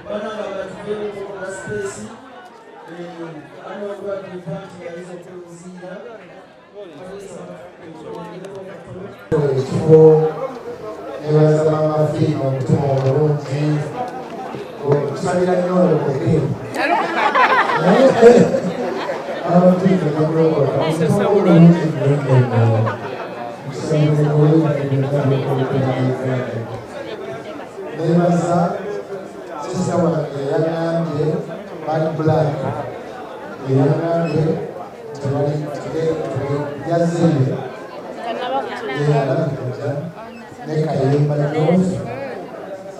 Bana batuye na space ano kwa party ya hizo kuzia nebaza mama fina umutima w'urundi kusabira nyono kweke abafite n'ubwo kusabira urundi nebaza sisa wange yagambye bali black yagambye tebali yazimbe nekayimba nofu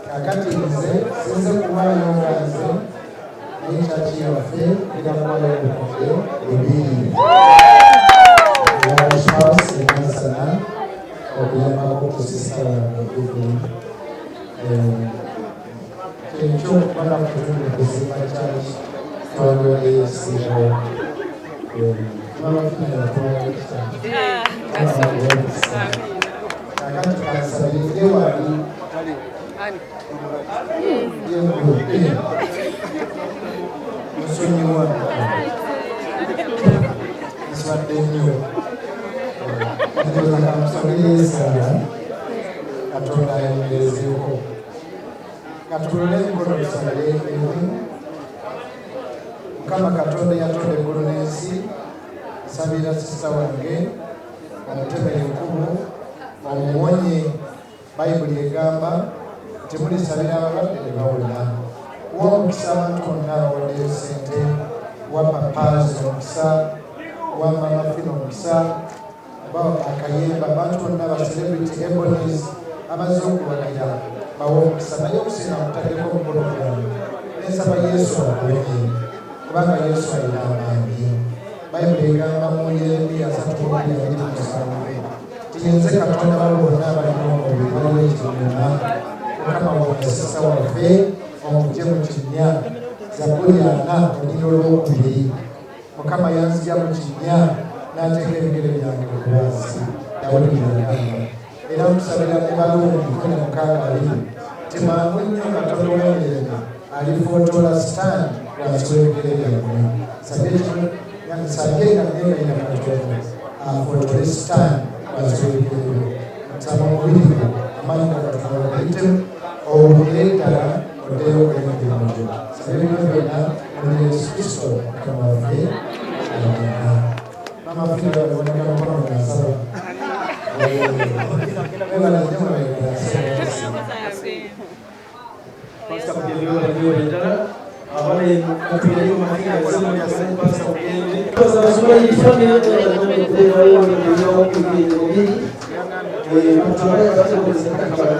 kakati nze sinze kubayo nganze n'ekyaki yaffe erakubayo obukodde bubiri yabashas emasana okuyambako kusisa wange ekyokukola kutundu kuzimba kyaki twalwaleyesibo abafunira kakati kasabire wali yegupe musonyiwa nswadde nnyo kamusabire yesala katonda ayongerezeko katulole emikono tusabire emu mukama katonda yatonda eggulu n'ensi nsabira sisita wange omutemere ekkubo omuwonye bayibuli egamba temulisabira abalwadde ne bawona wa omukisa abantu bonna abawaddeyo sente wa papazi omukisa wa mama fina omukisa oba akayemba abantu bonna bacelebrity ebonis abazze okuwagira bawa omukisa naye okusinga mutaddeko omukono gwange nensaba yesu abawenye kubanga yesu alina amaanyi bayibuli egamba mu yeremiya 3:7 tiyenze katonda babo bonna abalina omubiri baliwo ekinyuma mukama wonsisa waffe omugye mu kinnya Zaburi 4:2 mukama yanzija mu kinnya n'ateeka ebigere byange ku lwasi Dawudi yagamba era omusabira ne Balumi 16:2 timangu nnyo katonda w'emirembe alifootoola sitaani wansi w'ebigere byammwe sabye nga negayina katonda afootole sitaani wansi w'ebigere byo nsaba omubiri gwo amaanyi ga katonda ogayitemu owulire ddala oddeyo okwemirimu gyo sabe bino byonna oli Yesu Kristo mukama waffe amina mama fina baboneka mukono nasaba webalajja Pastor kujengewa ndio ndara abale kupiga mafunzo ya sema ya pastor kujenge sasa sura hii family ndio ndio wao ndio wao kujenge mtandao katika kusaka kabla